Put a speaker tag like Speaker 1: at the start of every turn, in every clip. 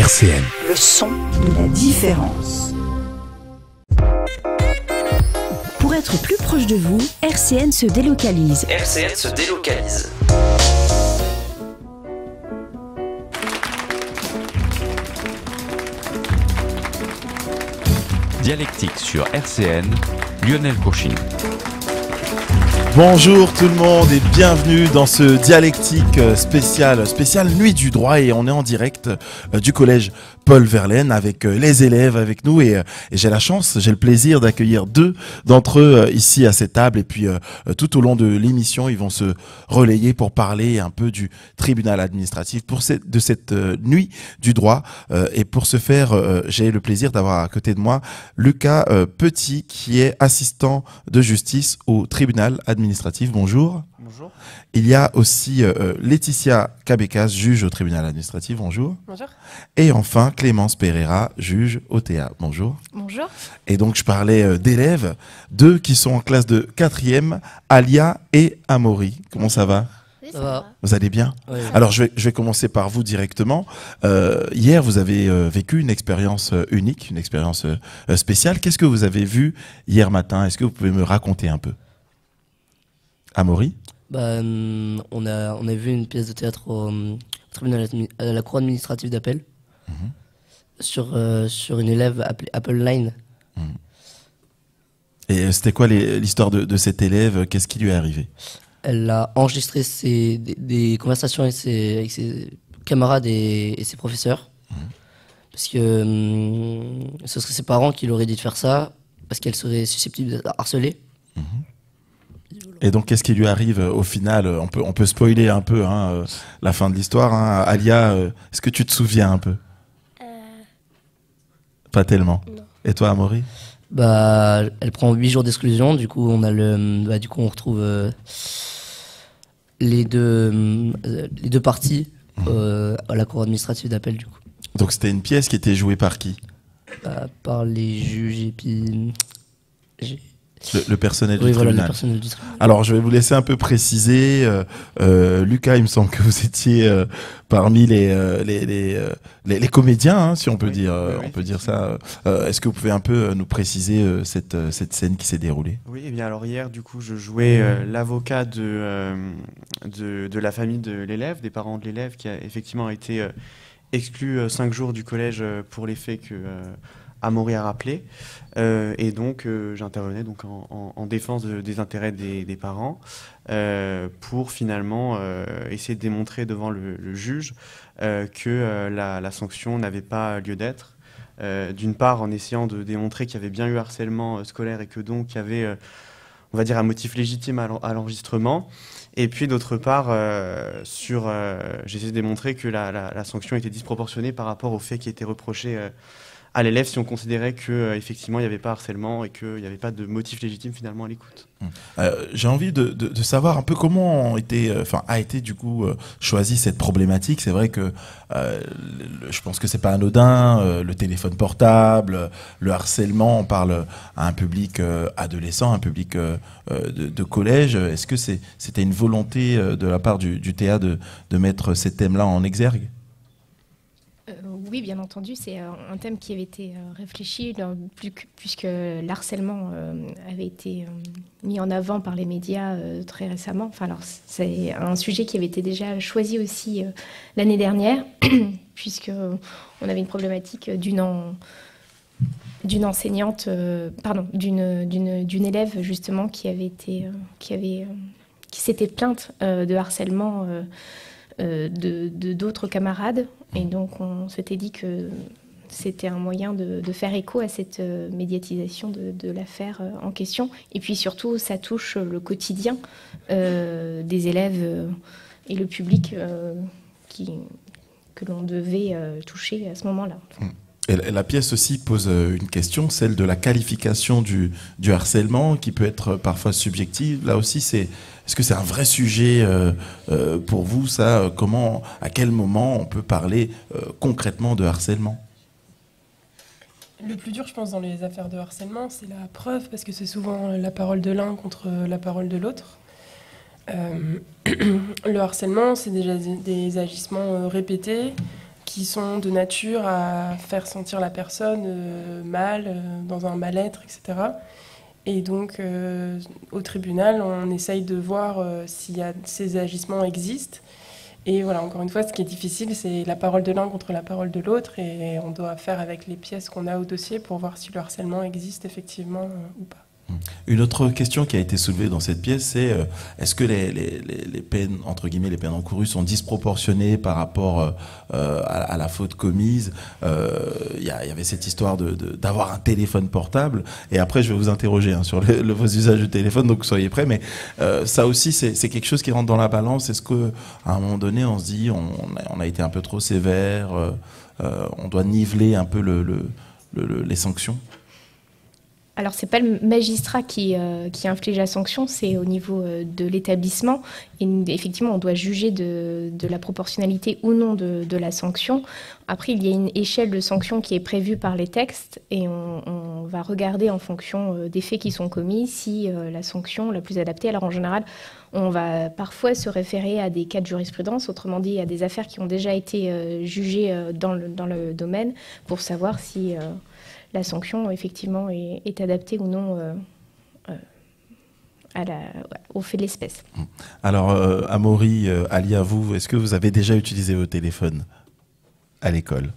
Speaker 1: RCN.
Speaker 2: Le son de la différence.
Speaker 3: Pour être plus proche de vous, RCN se délocalise.
Speaker 4: RCN se délocalise.
Speaker 5: Dialectique sur RCN, Lionel Cauchine.
Speaker 6: Bonjour tout le monde et bienvenue dans ce dialectique spécial Nuit du droit, et on est en direct du collège Paul Verlaine avec les élèves avec nous, et j'ai le plaisir d'accueillir deux d'entre eux ici à cette table, et puis tout au long de l'émission ils vont se relayer pour parler un peu du tribunal administratif de cette nuit du droit, et pour ce faire j'ai le plaisir d'avoir à côté de moi Lucas Petit, qui est assistant de justice au tribunal administratif. Bonjour.
Speaker 7: Bonjour.
Speaker 6: Il y a aussi Laetitia Cabecas, juge au tribunal administratif. Bonjour.
Speaker 7: Bonjour.
Speaker 6: Et enfin Clémence Pereira, juge au TA. Bonjour.
Speaker 7: Bonjour.
Speaker 6: Et donc je parlais d'élèves, deux qui sont en classe de 4e, Alia et Amaury. Comment ça va?
Speaker 7: Oui, ça va.
Speaker 6: Vous allez bien?
Speaker 7: Oui.
Speaker 6: Alors je vais commencer par vous directement. Hier vous avez vécu une expérience unique, une expérience spéciale. Qu'est-ce que vous avez vu hier matin? Est-ce que vous pouvez me raconter un peu? Amaury?
Speaker 8: On a vu une pièce de théâtre au tribunal à la cour administrative d'appel sur une élève appelée Apple Line.
Speaker 6: Et c'était quoi l'histoire de cette élève? Qu'est-ce qui lui est arrivé?
Speaker 8: Elle a enregistré des conversations avec ses camarades et ses professeurs, parce que ce serait ses parents qui l'auraient dit de faire ça, parce qu'elle serait susceptible d'être harcelée.
Speaker 6: Et donc, qu'est-ce qui lui arrive au final? On peut spoiler un peu la fin de l'histoire. Alia, est-ce que tu te souviens un peu? Pas tellement.
Speaker 7: Non.
Speaker 6: Et toi, Amaury?
Speaker 8: Elle prend 8 jours d'exclusion. Du coup, on retrouve les deux parties à la cour administrative d'appel. Du coup.
Speaker 6: Donc, c'était une pièce qui était jouée par qui?
Speaker 8: Par les juges et puis...
Speaker 6: Le personnel du
Speaker 8: oui,
Speaker 6: tribunal.
Speaker 8: Voilà, le personnel du tribunal.
Speaker 6: Alors, je vais vous laisser un peu préciser. Lucas, il me semble que vous étiez parmi les comédiens, si on peut dire, on peut dire ça. Est-ce que vous pouvez un peu nous préciser cette scène qui s'est déroulée?
Speaker 7: Oui, et bien alors hier, du coup, je jouais l'avocat de la famille de l'élève, des parents de l'élève, qui a effectivement été exclu 5 jours du collège pour les faits que Amaury a rappelé, et donc j'intervenais donc en défense des intérêts des parents, pour finalement essayer de démontrer devant le juge que la sanction n'avait pas lieu d'être. D'une part en essayant de démontrer qu'il y avait bien eu harcèlement scolaire et que donc il y avait, on va dire, un motif légitime à l'enregistrement. Et puis d'autre part, j'essaie de démontrer que la sanction était disproportionnée par rapport aux faits qui étaient reprochés à l'élève, si on considérait qu'effectivement il n'y avait pas harcèlement et qu'il n'y avait pas de motif légitime finalement à l'écoute.
Speaker 6: J'ai envie de savoir un peu comment a été du coup choisie cette problématique. C'est vrai que je pense que c'est pas anodin, le téléphone portable, le harcèlement. On parle à un public adolescent, un public de collège. Est-ce que c'était une volonté de la part du TA de mettre ces thèmes-là en exergue?
Speaker 9: Oui, bien entendu, c'est un thème qui avait été réfléchi puisque l'harcèlement avait été mis en avant par les médias très récemment. Enfin, alors, c'est un sujet qui avait été déjà choisi aussi l'année dernière, puisque on avait une problématique d'une enseignante, d'une élève justement qui s'était plainte de harcèlement d'autres camarades, et donc on s'était dit que c'était un moyen de faire écho à cette médiatisation de l'affaire en question, et puis surtout ça touche le quotidien des élèves et le public que l'on devait toucher à ce moment-là.
Speaker 6: Et la pièce aussi pose une question, celle de la qualification du harcèlement, qui peut être parfois subjective. Là aussi, est-ce que c'est un vrai sujet pour vous, ça? À quel moment on peut parler concrètement de harcèlement?
Speaker 10: Le plus dur, je pense, dans les affaires de harcèlement, c'est la preuve, parce que c'est souvent la parole de l'un contre la parole de l'autre. Le harcèlement, c'est déjà des agissements répétés qui sont de nature à faire sentir la personne mal, dans un mal-être, etc. Et donc, au tribunal, on essaye de voir si ces agissements existent. Et voilà, encore une fois, ce qui est difficile, c'est la parole de l'un contre la parole de l'autre. Et on doit faire avec les pièces qu'on a au dossier pour voir si le harcèlement existe effectivement ou pas.
Speaker 6: Une autre question qui a été soulevée dans cette pièce, c'est est-ce que les peines, entre guillemets, les peines encourues sont disproportionnées par rapport à la faute commise. Il y avait cette histoire d'avoir un téléphone portable. Et après, je vais vous interroger sur vos usages du téléphone, donc soyez prêts. Mais ça aussi, c'est quelque chose qui rentre dans la balance. Est-ce qu'à un moment donné, on se dit on a été un peu trop sévère, on doit niveler un peu les sanctions?
Speaker 9: Alors, ce n'est pas le magistrat qui inflige la sanction, c'est au niveau de l'établissement. Et effectivement, on doit juger de la proportionnalité ou non de la sanction. Après, il y a une échelle de sanction qui est prévue par les textes et on va regarder en fonction des faits qui sont commis si la sanction la plus adaptée. Alors, en général, on va parfois se référer à des cas de jurisprudence, autrement dit à des affaires qui ont déjà été jugées dans le domaine pour savoir si la sanction, effectivement, est adaptée ou non au fait de l'espèce.
Speaker 6: Alors, Amaury, Alia, vous, est-ce que vous avez déjà utilisé vos téléphones à l'école?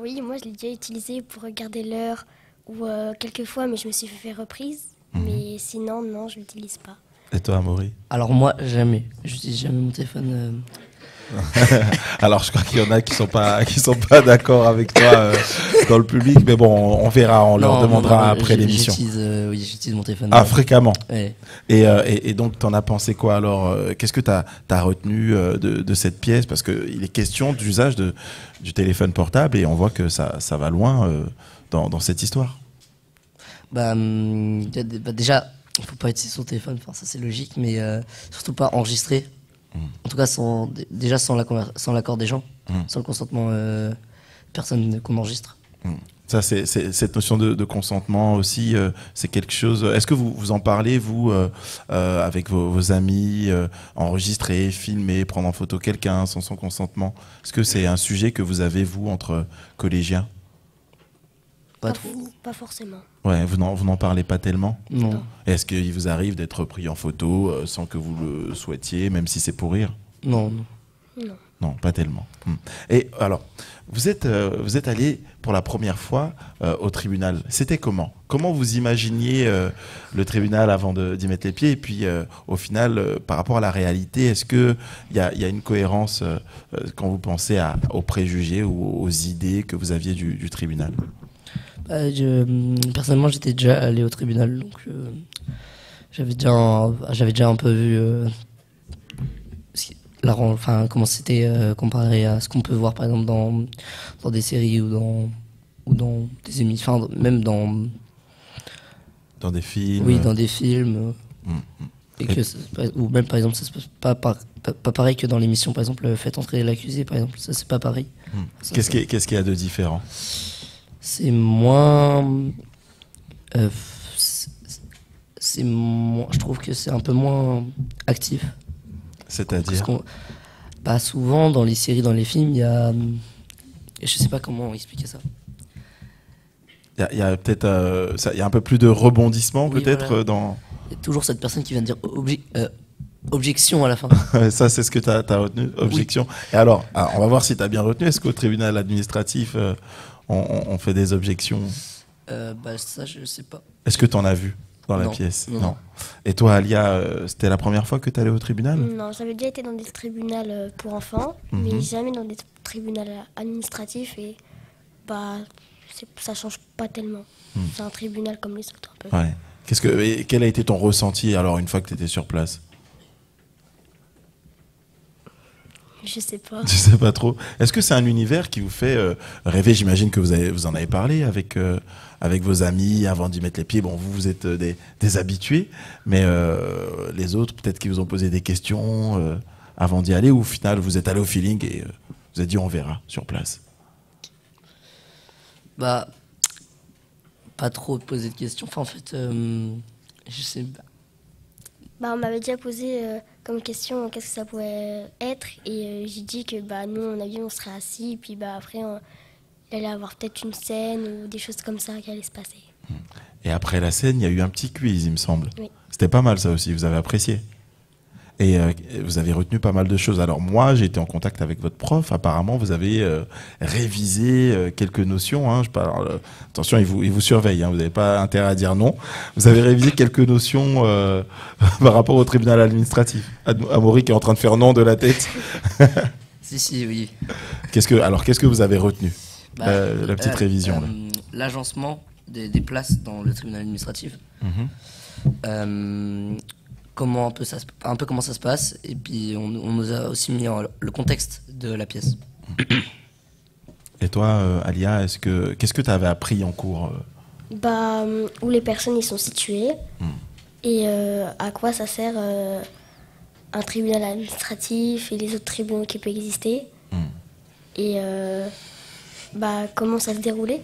Speaker 1: Oui, moi, je l'ai déjà utilisé pour regarder l'heure ou quelques fois, mais je me suis fait reprise. Mais sinon, non, je ne l'utilise pas.
Speaker 6: Et toi, Amaury?
Speaker 8: Alors moi, jamais. J'utilise jamais mon téléphone.
Speaker 6: Alors, je crois qu'il y en a qui sont pas d'accord avec toi dans le public, mais bon, on verra, on leur demandera après l'émission.
Speaker 8: J'utilise mon téléphone.
Speaker 6: Ah, fréquemment.
Speaker 8: Ouais.
Speaker 6: Et donc, t'en as pensé quoi alors? Qu'est-ce que t'as retenu de cette pièce? Parce qu'il est question d'usage du téléphone portable et on voit que ça va loin dans cette histoire.
Speaker 8: Déjà, il ne faut pas utiliser son téléphone, enfin, ça c'est logique, mais surtout pas enregistrer. En tout cas, sans l'accord des gens, sans le consentement personne qu'on enregistre.
Speaker 6: Ça, c'est cette notion de consentement aussi, c'est quelque chose. Est-ce que vous en parlez, vous, avec vos amis, enregistrer, filmer, prendre en photo quelqu'un sans son consentement? Est-ce que c'est un sujet que vous avez, vous, entre collégiens?
Speaker 1: Pas forcément.
Speaker 6: Ouais, vous n'en parlez pas tellement?
Speaker 8: Non.
Speaker 6: Est-ce qu'il vous arrive d'être pris en photo sans que vous le souhaitiez, même si c'est pour rire?
Speaker 8: Non.
Speaker 6: Non, pas tellement. Et alors, vous êtes allé pour la première fois au tribunal. C'était comment? Comment vous imaginiez le tribunal avant d'y mettre les pieds? Et puis, au final, par rapport à la réalité, est-ce qu'il y a une cohérence quand vous pensez aux préjugés ou aux idées que vous aviez du tribunal?
Speaker 8: Personnellement, j'étais déjà allé au tribunal, donc j'avais déjà un peu vu comment c'était comparé à ce qu'on peut voir par exemple dans des séries ou dans des émissions, même dans
Speaker 6: des films.
Speaker 8: Oui, dans des films. Ou même par exemple, ça se passe pas pareil que dans l'émission, par exemple, Faites entrer l'accusé, par exemple, ça c'est pas pareil.
Speaker 6: Qu'est-ce qu'il y a de différent?
Speaker 8: C'est moins. Je trouve que c'est un peu moins actif.
Speaker 6: C'est-à-dire?
Speaker 8: Souvent, dans les séries, dans les films, il y a. Je sais pas comment expliquer ça.
Speaker 6: Il y a peut-être. Il y a un peu plus de rebondissement, peut-être,
Speaker 8: voilà.
Speaker 6: dans.
Speaker 8: Il y a toujours cette personne qui vient de dire objection à la fin.
Speaker 6: Ça, c'est ce que tu as retenu? Objection. Oui. Et alors, on va voir si tu as bien retenu. Est-ce qu'au tribunal administratif. On fait des objections?
Speaker 8: Ça, je sais pas.
Speaker 6: Est-ce que tu en as vu dans la pièce? Non. Et toi, Alia, c'était la première fois que tu allais au tribunal?
Speaker 1: Non, j'avais déjà été dans des tribunaux pour enfants, mais jamais dans des tribunaux administratifs. Et ça change pas tellement. C'est un tribunal comme les autres, un peu.
Speaker 6: Ouais. Quel a été ton ressenti alors une fois que tu étais sur place?
Speaker 1: Je sais pas.
Speaker 6: Je sais pas trop. Est-ce que c'est un univers qui vous fait rêver? J'imagine que vous en avez parlé avec vos amis avant d'y mettre les pieds. Bon, vous êtes des habitués, mais les autres, peut-être qu'ils vous ont posé des questions avant d'y aller, ou au final, vous êtes allé au feeling et vous avez dit on verra sur place?
Speaker 8: Pas trop poser de questions. Enfin, en fait, je sais pas.
Speaker 1: On m'avait déjà posé comme question qu'est-ce que ça pourrait être. Et j'ai dit que nous, on a vu, on serait assis. Et puis après, il allait y avoir peut-être une scène ou des choses comme ça qui allaient se passer.
Speaker 6: Et après la scène, il y a eu un petit quiz, il me semble.
Speaker 1: Oui.
Speaker 6: C'était pas mal ça aussi, vous avez apprécié. Et vous avez retenu pas mal de choses. Alors moi, j'ai été en contact avec votre prof. Apparemment, vous avez révisé quelques notions. Hein. Attention, il vous surveille. Hein. Vous n'avez pas intérêt à dire non. Vous avez révisé quelques notions par rapport au tribunal administratif. Amaury qui est en train de faire non de la tête.
Speaker 8: Si, oui.
Speaker 6: Qu'est-ce que vous avez retenu la petite révision là.
Speaker 8: L'agencement des places dans le tribunal administratif. Comment comment ça se passe, et puis on nous a aussi mis le contexte de la pièce.
Speaker 6: Et toi, Alia, qu'est-ce que tu avais appris en cours
Speaker 1: Où les personnes y sont situées et à quoi ça sert un tribunal administratif et les autres tribunaux qui peuvent exister et comment ça se déroulait.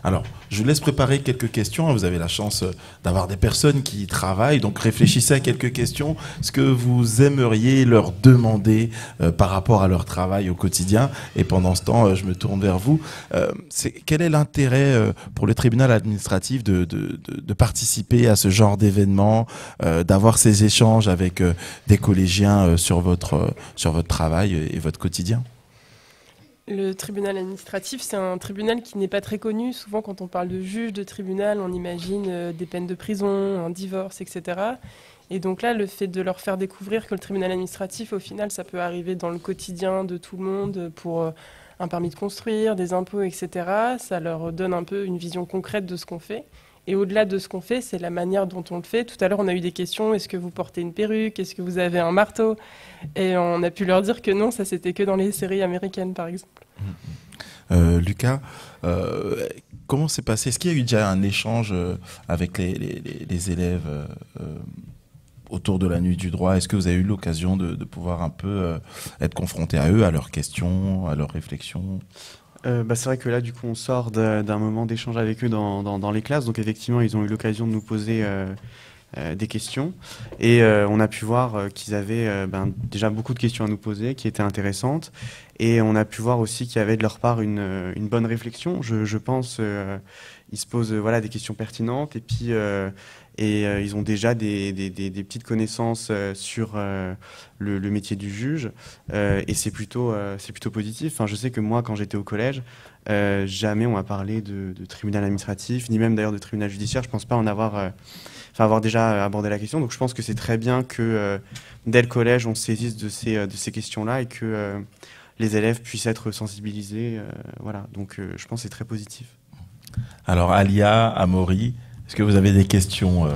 Speaker 6: Alors, je vous laisse préparer quelques questions. Vous avez la chance d'avoir des personnes qui y travaillent. Donc, réfléchissez à quelques questions. Ce que vous aimeriez leur demander par rapport à leur travail au quotidien. Et pendant ce temps, je me tourne vers vous. Quel est l'intérêt pour le tribunal administratif de participer à ce genre d'événement, d'avoir ces échanges avec des collégiens sur votre travail et votre quotidien ?
Speaker 10: Le tribunal administratif, c'est un tribunal qui n'est pas très connu. Souvent, quand on parle de juge de tribunal, on imagine des peines de prison, un divorce, etc. Et donc là, le fait de leur faire découvrir que le tribunal administratif, au final, ça peut arriver dans le quotidien de tout le monde pour un permis de construire, des impôts, etc., ça leur donne un peu une vision concrète de ce qu'on fait. Et au-delà de ce qu'on fait, c'est la manière dont on le fait. Tout à l'heure, on a eu des questions. Est-ce que vous portez une perruque? Est-ce que vous avez un marteau? Et on a pu leur dire que non, ça c'était que dans les séries américaines, par exemple.
Speaker 6: Lucas, comment s'est passé? Est-ce qu'il y a eu déjà un échange avec les élèves autour de la nuit du droit? Est-ce que vous avez eu l'occasion de pouvoir un peu être confronté à eux, à leurs questions, à leurs réflexions?
Speaker 7: C'est vrai que là, du coup, on sort d'un moment d'échange avec eux dans les classes. Donc, effectivement, ils ont eu l'occasion de nous poser des questions. Et on a pu voir qu'ils avaient déjà beaucoup de questions à nous poser, qui étaient intéressantes. Et on a pu voir aussi qu'il y avait de leur part une bonne réflexion. Je pense ils se posent des questions pertinentes. Et puis, ils ont déjà des petites connaissances sur le métier du juge, et c'est plutôt positif. Enfin, je sais que moi, quand j'étais au collège, jamais on m'a parlé de tribunal administratif, ni même d'ailleurs de tribunal judiciaire. Je pense pas avoir déjà abordé la question. Donc je pense que c'est très bien que dès le collège, on se saisisse de ces questions-là et que les élèves puissent être sensibilisés. Donc je pense que c'est très positif.
Speaker 6: Alors Alia, Amaury, est-ce que vous avez des questions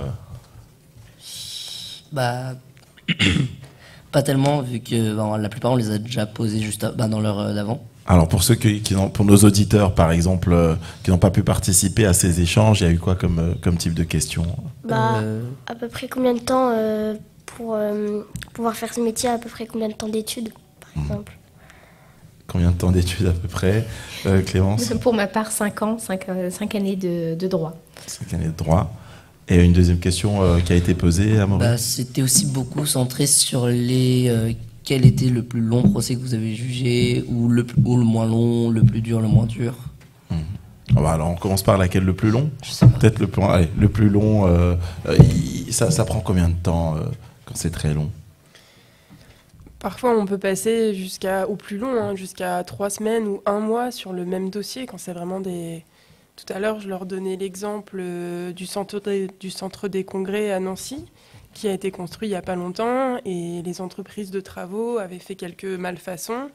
Speaker 8: Pas tellement, vu que la plupart on les a déjà posées juste dans l'heure d'avant.
Speaker 6: Alors pour ceux pour nos auditeurs par exemple, qui n'ont pas pu participer à ces échanges, il y a eu quoi comme type de questions?
Speaker 1: À peu près combien de temps pour pouvoir faire ce métier, à peu près combien de temps d'études, par exemple?
Speaker 6: Combien de temps d'études à peu près, Clémence?
Speaker 9: Pour ma part, 5 ans, 5 années de droit.
Speaker 6: 5 années de droit. Et une deuxième question qui a été posée, Amaury?
Speaker 8: C'était aussi beaucoup centré sur quel était le plus long procès que vous avez jugé, ou le moins long, le plus dur, le moins dur.
Speaker 6: Alors on commence par laquelle, le plus long? Peut-être le plus long, ça prend combien de temps quand c'est très long?
Speaker 10: Parfois, on peut passer au plus long, jusqu'à 3 semaines ou 1 mois sur le même dossier, quand c'est vraiment des... Tout à l'heure, je leur donnais l'exemple du centre des congrès à Nancy, qui a été construit il n'y a pas longtemps, et les entreprises de travaux avaient fait quelques malfaçons.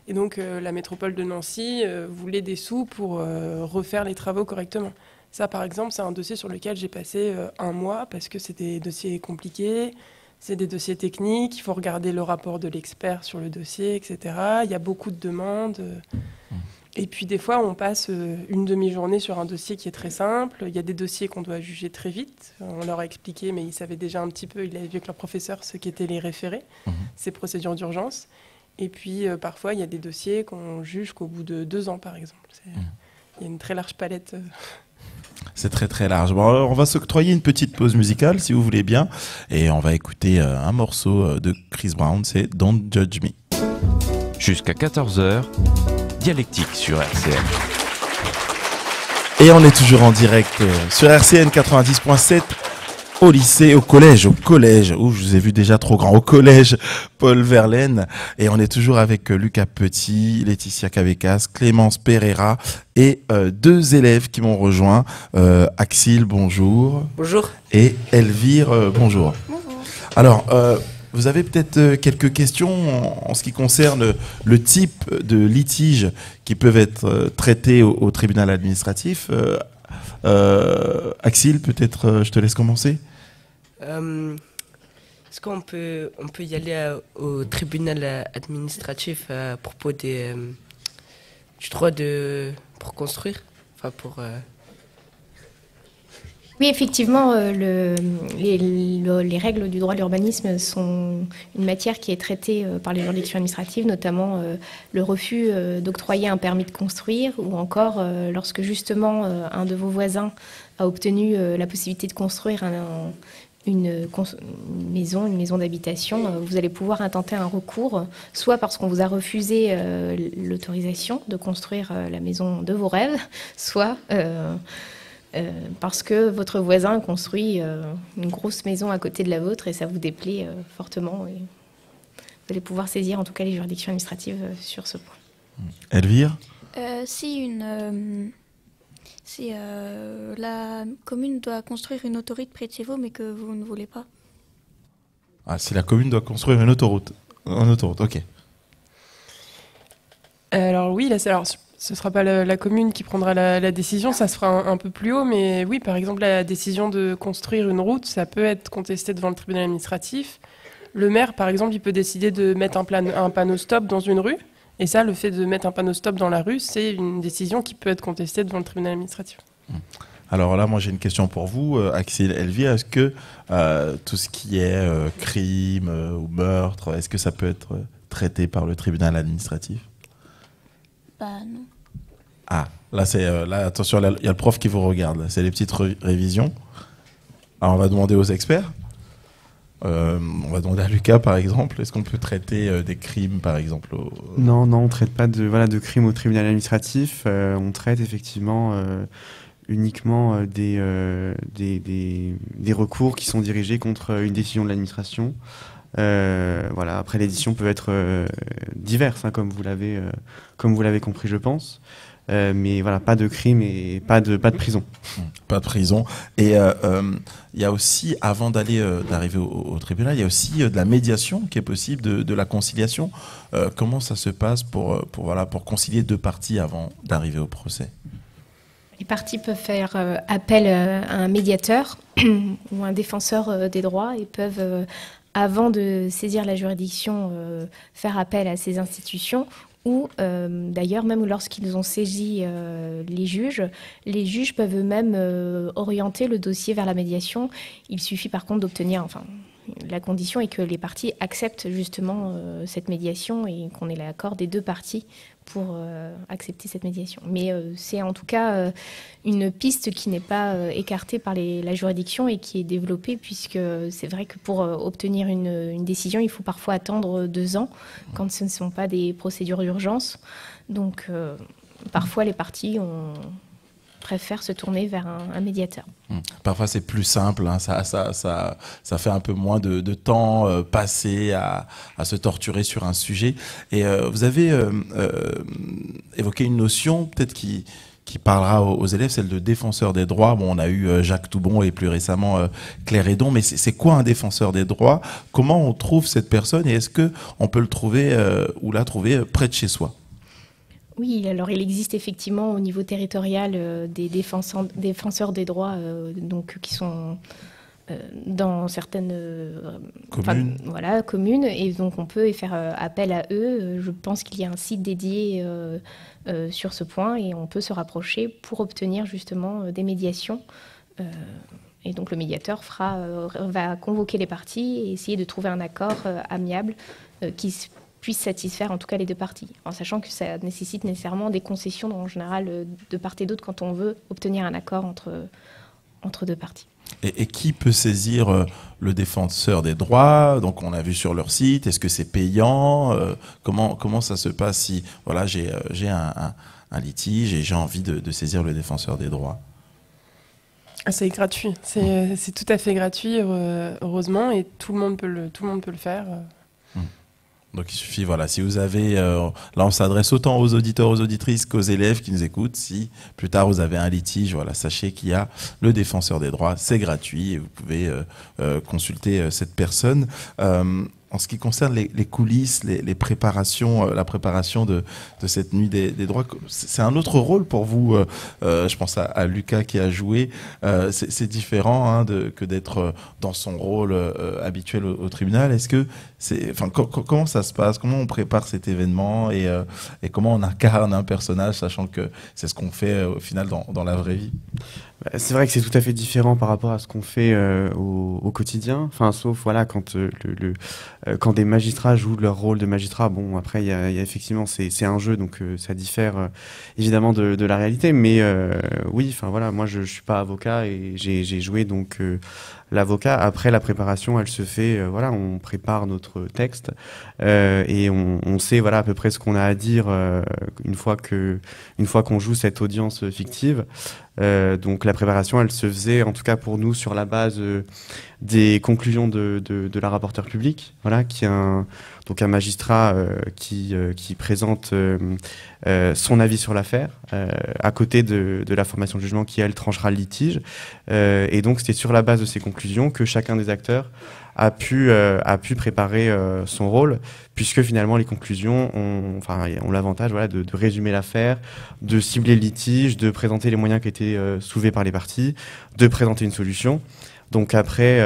Speaker 10: Et donc, la métropole de Nancy voulait des sous pour refaire les travaux correctement. Ça, par exemple, c'est un dossier sur lequel j'ai passé 1 mois, parce que c'est des dossiers compliqués. C'est des dossiers techniques, il faut regarder le rapport de l'expert sur le dossier, etc. Il y a beaucoup de demandes. Et puis des fois, on passe une demi-journée sur un dossier qui est très simple. Il y a des dossiers qu'on doit juger très vite. On leur a expliqué, mais ils savaient déjà un petit peu, ils avaient vu avec leur professeur ce qu'étaient les référés, ces procédures d'urgence. Et puis parfois, il y a des dossiers qu'on juge qu'au bout de 2 ans, par exemple. Il y a une très large palette
Speaker 6: C'est très très large. Bon, alors, on va s'octroyer une petite pause musicale si vous voulez bien. Et on va écouter un morceau de Chris Brown, c'est Don't Judge Me.
Speaker 5: Jusqu'à 14h, Dialectique sur RCN.
Speaker 6: Et on est toujours en direct sur RCN 90.7 au lycée, au collège, je vous ai vu déjà trop grand, au collège Paul Verlaine. Et on est toujours avec Lucas Petit, Laetitia Cavecas, Clémence Pereira et deux élèves qui m'ont rejoint. Axil, bonjour.
Speaker 11: Bonjour.
Speaker 6: Et Elvire, bonjour.
Speaker 1: Bonjour.
Speaker 6: Alors, vous avez peut-être quelques questions en ce qui concerne le type de litiges qui peuvent être traités au tribunal administratif. Axil, peut-être je te laisse commencer.
Speaker 11: Est-ce qu'on peut y aller au tribunal administratif à propos du droit pour construire, enfin pour
Speaker 9: Oui, effectivement, les règles du droit de l'urbanisme sont une matière qui est traitée par les juridictions administratives, notamment le refus d'octroyer un permis de construire, ou encore lorsque justement un de vos voisins a obtenu la possibilité de construire une maison d'habitation, vous allez pouvoir intenter un recours, soit parce qu'on vous a refusé l'autorisation de construire la maison de vos rêves, soit parce que votre voisin construit une grosse maison à côté de la vôtre et ça vous déplaît fortement. Et vous allez pouvoir saisir en tout cas les juridictions administratives sur ce point.
Speaker 6: Elvire ?
Speaker 12: Si la commune doit construire une autoroute près de chez vous, mais que vous ne voulez pas.
Speaker 6: Ah, si la commune doit construire une autoroute. Une autoroute, ok.
Speaker 10: Alors oui, ce ne sera pas la commune qui prendra la décision, ça se fera un peu plus haut, mais oui, par exemple, la décision de construire une route, ça peut être contesté devant le tribunal administratif. Le maire, par exemple, il peut décider de mettre un panneau stop dans une rue. Et ça, le fait de mettre un panneau stop dans la rue, c'est une décision qui peut être contestée devant le tribunal administratif.
Speaker 6: Alors là, moi j'ai une question pour vous, Axel, Elvire. Est-ce que tout ce qui est crime ou meurtre, est-ce que ça peut être traité par le tribunal administratif ?
Speaker 12: Bah non.
Speaker 6: Ah, là attention, il y a le prof qui vous regarde. Là. C'est les petites révisions. Alors on va demander aux experts. On va demander à Lucas par exemple, est-ce qu'on peut traiter des crimes par exemple
Speaker 7: Non, on ne traite pas de crimes au tribunal administratif. On traite effectivement uniquement des recours qui sont dirigés contre une décision de l'administration. Après, les décisions peuvent être diverses, hein, comme vous l'avez compris, je pense. Mais voilà, pas de crime et pas de prison.
Speaker 6: Pas de prison. Et il y a aussi, avant d'arriver au tribunal, il y a aussi de la médiation qui est possible, de la conciliation. Comment ça se passe pour concilier deux parties avant d'arriver au procès ?
Speaker 9: Les parties peuvent faire appel à un médiateur ou un défenseur des droits et peuvent, avant de saisir la juridiction, faire appel à ces institutions. Ou d'ailleurs, même lorsqu'ils ont saisi les juges peuvent eux-mêmes orienter le dossier vers la médiation. Il suffit par contre d'obtenir, la condition est que les parties acceptent justement cette médiation et qu'on ait l'accord des deux parties pour accepter cette médiation. Mais c'est en tout cas une piste qui n'est pas écartée par la juridiction et qui est développée, puisque c'est vrai que pour obtenir une décision, il faut parfois attendre 2 ans quand ce ne sont pas des procédures d'urgence. Donc parfois les parties préfèrent se tourner vers un médiateur.
Speaker 6: Parfois c'est plus simple, hein, ça fait un peu moins de temps passé à se torturer sur un sujet. Et vous avez évoqué une notion peut-être qui parlera aux élèves, celle de défenseur des droits. Bon, on a eu Jacques Toubon et plus récemment Claire Hédon, mais c'est quoi un défenseur des droits ? Comment on trouve cette personne et est-ce qu'on peut le trouver ou la trouver près de chez soi ?
Speaker 9: Oui, alors il existe effectivement au niveau territorial des défenseurs des droits qui sont dans certaines communes, et donc on peut faire appel à eux. Je pense qu'il y a un site dédié sur ce point et on peut se rapprocher pour obtenir justement des médiations. Et donc le médiateur va convoquer les parties et essayer de trouver un accord amiable qui puisse satisfaire en tout cas les deux parties, en sachant que ça nécessite nécessairement des concessions en général de part et d'autre quand on veut obtenir un accord entre deux parties.
Speaker 6: Et qui peut saisir le défenseur des droits? Donc on a vu sur leur site, est-ce que c'est payant? Comment ça se passe si voilà, j'ai un litige et j'ai envie de saisir le défenseur des droits?
Speaker 10: C'est gratuit, c'est tout à fait gratuit, heureusement, et tout le monde peut le faire.
Speaker 6: Donc il suffit, voilà, si vous avez, là on s'adresse autant aux auditeurs, aux auditrices qu'aux élèves qui nous écoutent. Si plus tard vous avez un litige, voilà, sachez qu'il y a le défenseur des droits, c'est gratuit et vous pouvez consulter cette personne. En ce qui concerne les coulisses, les préparations, la préparation de cette nuit des droits, c'est un autre rôle pour vous. Je pense à Lucas qui a joué. C'est différent hein, que d'être dans son rôle habituel au tribunal. Est-ce que comment ça se passe? Comment on prépare cet événement et comment on incarne un personnage, sachant que c'est ce qu'on fait au final dans la vraie vie?
Speaker 7: C'est vrai que c'est tout à fait différent par rapport à ce qu'on fait au quotidien. Enfin, sauf voilà quand quand des magistrats jouent leur rôle de magistrat. Bon, après il y a effectivement c'est un jeu, donc ça diffère évidemment de la réalité. Mais oui, enfin voilà, moi je suis pas avocat et j'ai joué donc l'avocat. Après la préparation, elle se fait voilà, on prépare notre texte et on sait voilà à peu près ce qu'on a à dire une fois qu'on joue cette audience fictive. Donc la préparation, elle se faisait en tout cas pour nous sur la base des conclusions de la rapporteure publique, voilà, qui est un magistrat qui présente son avis sur l'affaire à côté de la formation de jugement qui elle tranchera le litige. Et donc c'était sur la base de ces conclusions que chacun des acteurs a pu préparer son rôle, puisque finalement les conclusions ont l'avantage voilà, de résumer l'affaire, de cibler le litige, de présenter les moyens qui étaient soulevés par les parties, de présenter une solution. Donc après,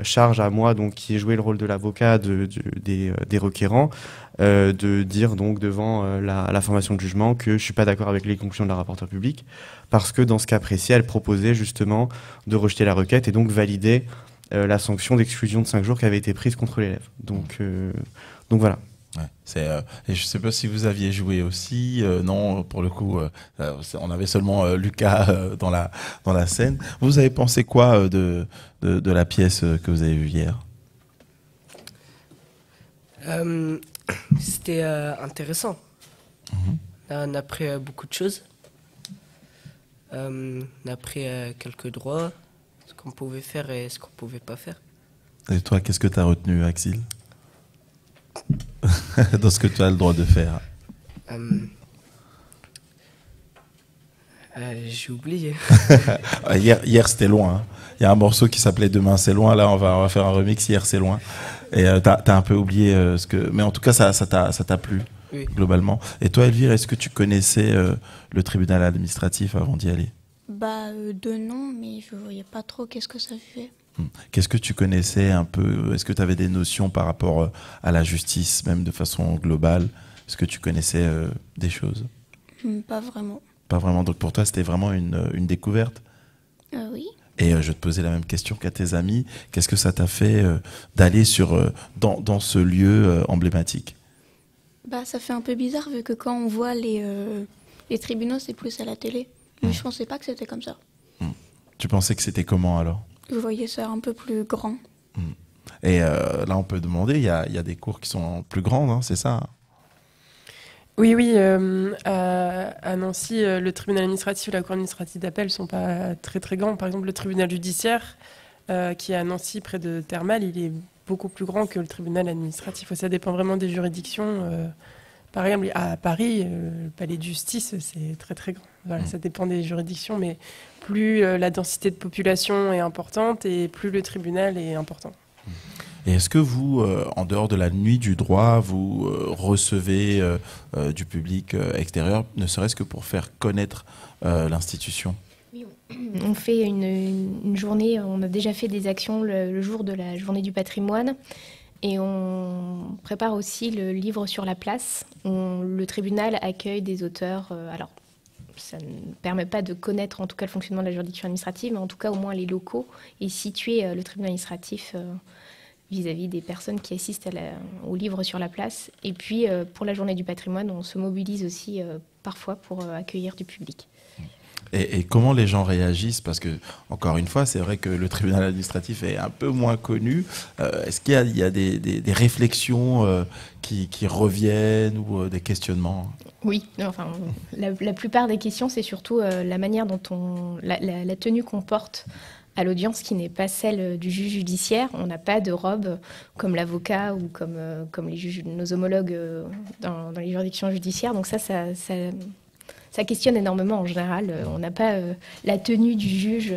Speaker 7: charge à moi, donc qui ai joué le rôle de l'avocat des requérants, de dire donc devant la formation de jugement que je suis pas d'accord avec les conclusions de la rapporteure publique, parce que dans ce cas précis, elle proposait justement de rejeter la requête et donc valider la sanction d'exclusion de 5 jours qui avait été prise contre l'élève. Donc voilà.
Speaker 6: Ouais, et je sais pas si vous aviez joué aussi. Non, pour le coup, on avait seulement Lucas dans la scène. Vous avez pensé quoi de la pièce que vous avez vue hier?
Speaker 11: C'était intéressant. On a appris beaucoup de choses. On a appris quelques droits, ce qu'on pouvait faire et ce qu'on pouvait pas faire.
Speaker 6: Et toi, qu'est-ce que tu as retenu, Axil? Dans ce que tu as le droit de faire.
Speaker 11: J'ai oublié.
Speaker 6: Hier c'était loin. Hein. Il y a un morceau qui s'appelait Demain c'est loin. Là, on va faire un remix. Hier c'est loin. Et t'as un peu oublié ce que. Mais en tout cas, ça t'a plu, oui, globalement. Et toi, Elvire, est-ce que tu connaissais le tribunal administratif avant d'y aller?
Speaker 12: De nom, mais je voyais pas trop qu'est-ce que ça fait.
Speaker 6: Qu'est-ce que tu connaissais un peu? Est-ce que tu avais des notions par rapport à la justice, même de façon globale? Est-ce que tu connaissais des choses?
Speaker 12: Pas vraiment.
Speaker 6: Pas vraiment. Donc pour toi, c'était vraiment une découverte?
Speaker 12: Oui.
Speaker 6: Et je vais te poser la même question qu'à tes amis. Qu'est-ce que ça t'a fait d'aller dans ce lieu emblématique?
Speaker 12: Ça fait un peu bizarre vu que quand on voit les tribunaux, c'est plus à la télé. Mais je pensais pas que c'était comme ça.
Speaker 6: Tu pensais que c'était comment alors? Je
Speaker 12: voyais ça un peu plus grand.
Speaker 6: Et là, on peut demander, il y a des cours qui sont plus grandes, hein, c'est ça?
Speaker 10: Oui. À Nancy, le tribunal administratif et la cour administrative d'appel ne sont pas très très grands. Par exemple, le tribunal judiciaire, qui est à Nancy, près de Thermal, il est beaucoup plus grand que le tribunal administratif. Ça dépend vraiment des juridictions. Par exemple, à Paris, le palais de justice, c'est très très grand. Voilà, ça dépend des juridictions, mais plus la densité de population est importante et plus le tribunal est important.
Speaker 6: Et est-ce que vous, en dehors de la nuit du droit, vous recevez du public extérieur, ne serait-ce que pour faire connaître l'institution?
Speaker 9: Oui, on fait une journée, on a déjà fait des actions le jour de la journée du patrimoine. Et on prépare aussi le livre sur la place. Le tribunal accueille des auteurs. Alors, ça ne permet pas de connaître en tout cas le fonctionnement de la juridiction administrative, mais en tout cas au moins les locaux et situer le tribunal administratif vis-à-vis des personnes qui assistent au livre sur la place. Et puis, pour la journée du patrimoine, on se mobilise aussi parfois pour accueillir du public.
Speaker 6: Et comment les gens réagissent? Parce que, encore une fois, c'est vrai que le tribunal administratif est un peu moins connu. Est-ce qu'il y a des réflexions qui reviennent ou des questionnements?
Speaker 9: Oui, enfin, la plupart des questions, c'est surtout la manière dont la tenue qu'on porte à l'audience qui n'est pas celle du juge judiciaire. On n'a pas de robe comme l'avocat ou comme les juges, nos homologues dans les juridictions judiciaires. Donc ça questionne énormément en général. On n'a pas la tenue du juge,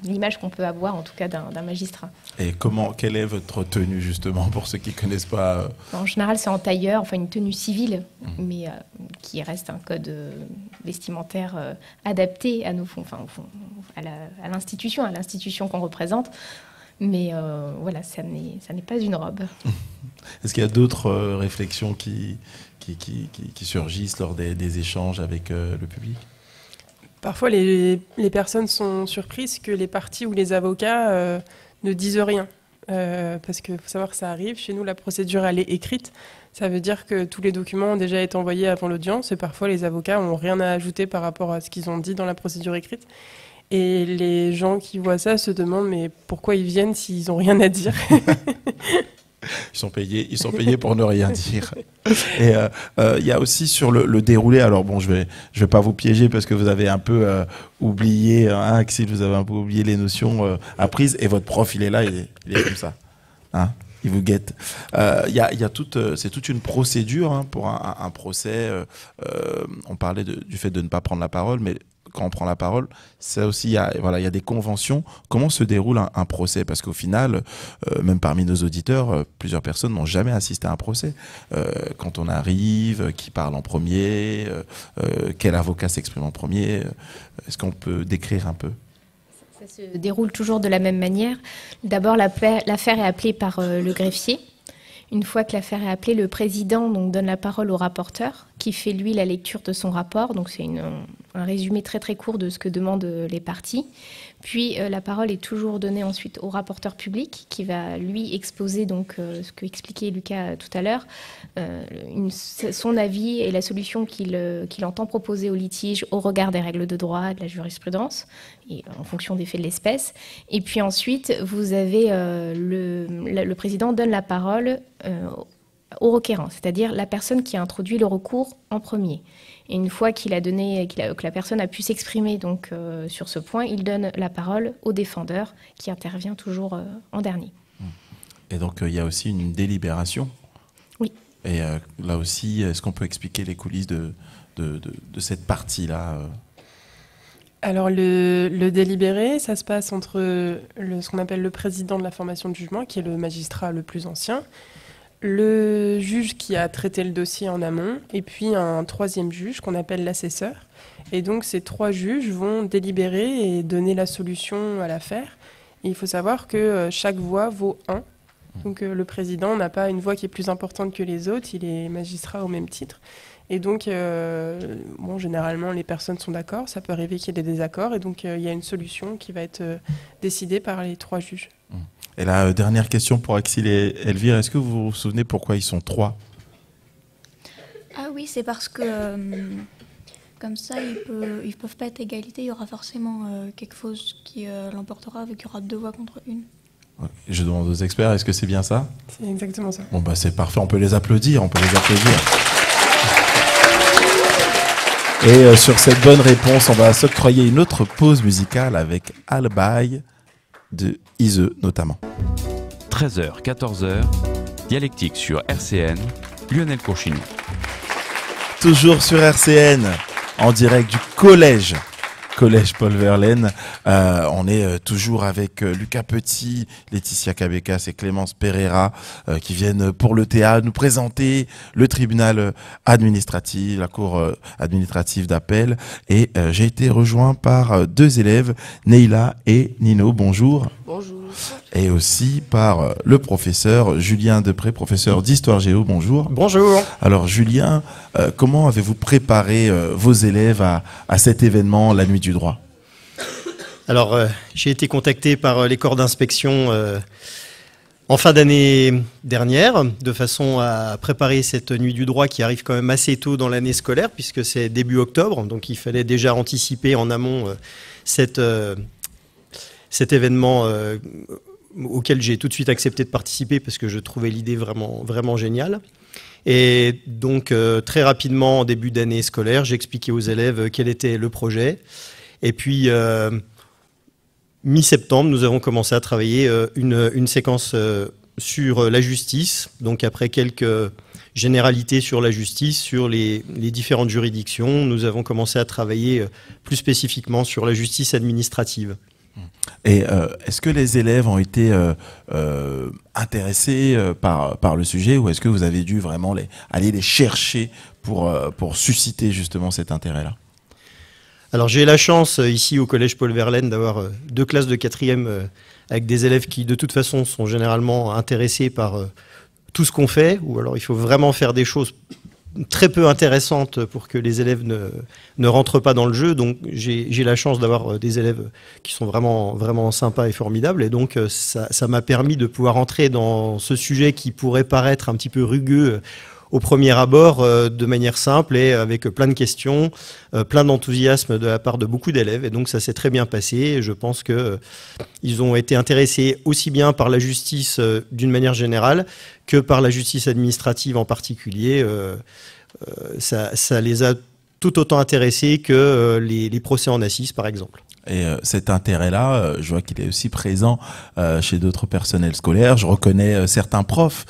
Speaker 9: l'image qu'on peut avoir en tout cas d'un magistrat. Et
Speaker 6: quelle est votre tenue justement pour ceux qui ne connaissent pas
Speaker 9: En général, c'est en tailleur, enfin une tenue civile, mais qui reste un code vestimentaire adapté à à l'institution qu'on représente. Mais voilà, ça n'est pas une robe.
Speaker 6: Est-ce qu'il y a d'autres réflexions qui surgissent lors des échanges avec le public?
Speaker 10: Parfois, les personnes sont surprises que les parties ou les avocats ne disent rien. Parce qu'il faut savoir que ça arrive. Chez nous, la procédure, elle est écrite. Ça veut dire que tous les documents ont déjà été envoyés avant l'audience. Et parfois, les avocats n'ont rien à ajouter par rapport à ce qu'ils ont dit dans la procédure écrite. Et les gens qui voient ça se demandent mais pourquoi ils viennent s'ils n'ont rien à dire?
Speaker 6: Ils sont payés pour ne rien dire. Et il y a aussi sur le déroulé. Alors bon, je vais pas vous piéger parce que vous avez un peu oublié, Axel, vous avez un peu oublié les notions apprises. Et votre prof, il est là, il est comme ça. Hein, il vous guette. C'est toute une procédure pour un procès. On parlait du fait de ne pas prendre la parole, mais quand on prend la parole, ça aussi, il y a des conventions. Comment se déroule un procès? Parce qu'au final, même parmi nos auditeurs, plusieurs personnes n'ont jamais assisté à un procès. Quand on arrive, qui parle en premier, quel avocat s'exprime en premier, est-ce qu'on peut décrire un peu?
Speaker 9: Ça se déroule toujours de la même manière. D'abord, l'affaire est appelée par le greffier. Une fois que l'affaire est appelée, le président donne la parole au rapporteur qui fait, lui, la lecture de son rapport. Donc, c'est un résumé très, très court de ce que demandent les parties. Puis, la parole est toujours donnée ensuite au rapporteur public qui va, lui, exposer ce que expliquait Lucas tout à l'heure, son avis et la solution qu'il entend proposer au litige au regard des règles de droit, de la jurisprudence, et en fonction des faits de l'espèce. Et puis ensuite, vous avez le président donne la parole au requérant, c'est-à-dire la personne qui a introduit le recours en premier. Et une fois que la personne a pu s'exprimer sur ce point, il donne la parole au défendeur qui intervient toujours en dernier.
Speaker 6: Et donc il y a aussi une délibération.
Speaker 9: Oui.
Speaker 6: Et là aussi, est-ce qu'on peut expliquer les coulisses de cette partie-là
Speaker 10: Alors le délibéré, ça se passe entre ce qu'on appelle le président de la formation de jugement, qui est le magistrat le plus ancien, le juge qui a traité le dossier en amont, et puis un troisième juge qu'on appelle l'assesseur. Et donc ces trois juges vont délibérer et donner la solution à l'affaire. Et il faut savoir que chaque voix vaut 1. Donc le président n'a pas une voix qui est plus importante que les autres, il est magistrat au même titre. Et donc, généralement, les personnes sont d'accord, ça peut arriver qu'il y ait des désaccords, et donc il y a une solution qui va être décidée par les trois juges.
Speaker 6: Et la dernière question pour Axel et Elvire, est-ce que vous vous souvenez pourquoi ils sont 3?
Speaker 12: Ah oui, c'est parce que comme ça, ils peuvent pas être égalité, il y aura forcément quelque chose qui l'emportera, vu qu'il y aura 2 voix contre 1.
Speaker 6: Je demande aux experts, est-ce que c'est bien ça?
Speaker 10: C'est exactement ça.
Speaker 6: Bon, c'est parfait, on peut les applaudir, Et sur cette bonne réponse, on va s'octroyer une autre pause musicale avec Albaï de Ise notamment.
Speaker 5: 13h, 14h, dialectique sur RCN, Lionel Courchinou.
Speaker 6: Toujours sur RCN, en direct du collège Paul Verlaine. On est toujours avec Lucas Petit, Laetitia Cabecas et Clémence Pereira qui viennent pour le théâtre nous présenter le tribunal administratif, la cour administrative d'appel. Et j'ai été rejoint par 2 élèves, Neila et Nino. Bonjour.
Speaker 11: Bonjour.
Speaker 6: Et aussi par le professeur Julien Depré, professeur d'histoire géo. Bonjour.
Speaker 13: Bonjour.
Speaker 6: Alors Julien, comment avez-vous préparé vos élèves à cet événement, la nuit du droit?
Speaker 13: Alors j'ai été contacté par les corps d'inspection en fin d'année dernière, de façon à préparer cette nuit du droit qui arrive quand même assez tôt dans l'année scolaire, puisque c'est début octobre, donc il fallait déjà anticiper en amont cet événement auquel j'ai tout de suite accepté de participer parce que je trouvais l'idée vraiment, vraiment géniale. Et donc très rapidement, en début d'année scolaire, j'ai expliqué aux élèves quel était le projet. Et puis mi-septembre, nous avons commencé à travailler une séquence sur la justice. Donc après quelques généralités sur la justice, sur les différentes juridictions, nous avons commencé à travailler plus spécifiquement sur la justice administrative.
Speaker 6: Et est-ce que les élèves ont été intéressés par le sujet, ou est-ce que vous avez dû vraiment aller les chercher pour susciter justement cet intérêt-là?
Speaker 13: Alors j'ai la chance ici au collège Paul Verlaine d'avoir 2 classes de 4e avec des élèves qui de toute façon sont généralement intéressés par tout ce qu'on fait, ou alors il faut vraiment faire des choses très peu intéressantes pour que les élèves ne rentrent pas dans le jeu. Donc j'ai la chance d'avoir des élèves qui sont vraiment, vraiment sympas et formidables, et donc ça m'a permis de pouvoir entrer dans ce sujet qui pourrait paraître un petit peu rugueux au premier abord, de manière simple et avec plein de questions, plein d'enthousiasme de la part de beaucoup d'élèves, et donc ça s'est très bien passé. Et je pense qu'ils ont été intéressés aussi bien par la justice d'une manière générale que par la justice administrative en particulier. Ça les a tout autant intéressés que les procès en assises, par exemple.
Speaker 6: Et cet intérêt-là, je vois qu'il est aussi présent chez d'autres personnels scolaires. Je reconnais certains profs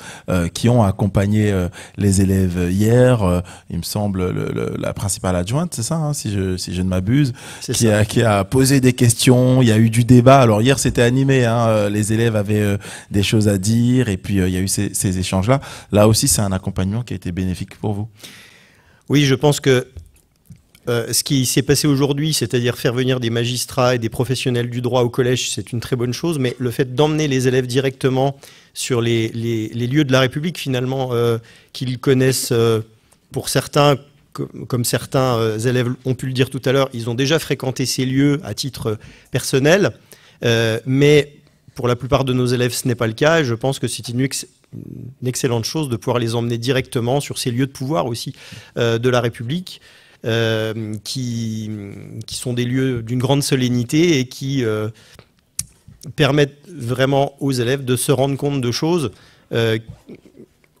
Speaker 6: qui ont accompagné les élèves hier. Il me semble la principale adjointe, c'est ça, hein, si je ne m'abuse, qui a posé des questions. Il y a eu du débat. Alors hier, c'était animé. Hein, les élèves avaient des choses à dire, et puis il y a eu ces échanges-là. Là aussi, c'est un accompagnement qui a été bénéfique pour vous.
Speaker 13: Oui, je pense que ce qui s'est passé aujourd'hui, c'est-à-dire faire venir des magistrats et des professionnels du droit au collège, c'est une très bonne chose, mais le fait d'emmener les élèves directement sur les lieux de la République, finalement, qu'ils connaissent pour certains, comme certains élèves ont pu le dire tout à l'heure, ils ont déjà fréquenté ces lieux à titre personnel, mais pour la plupart de nos élèves, ce n'est pas le cas, et je pense que c'est une excellente chose de pouvoir les emmener directement sur ces lieux de pouvoir aussi de la République. Qui sont des lieux d'une grande solennité et qui permettent vraiment aux élèves de se rendre compte de choses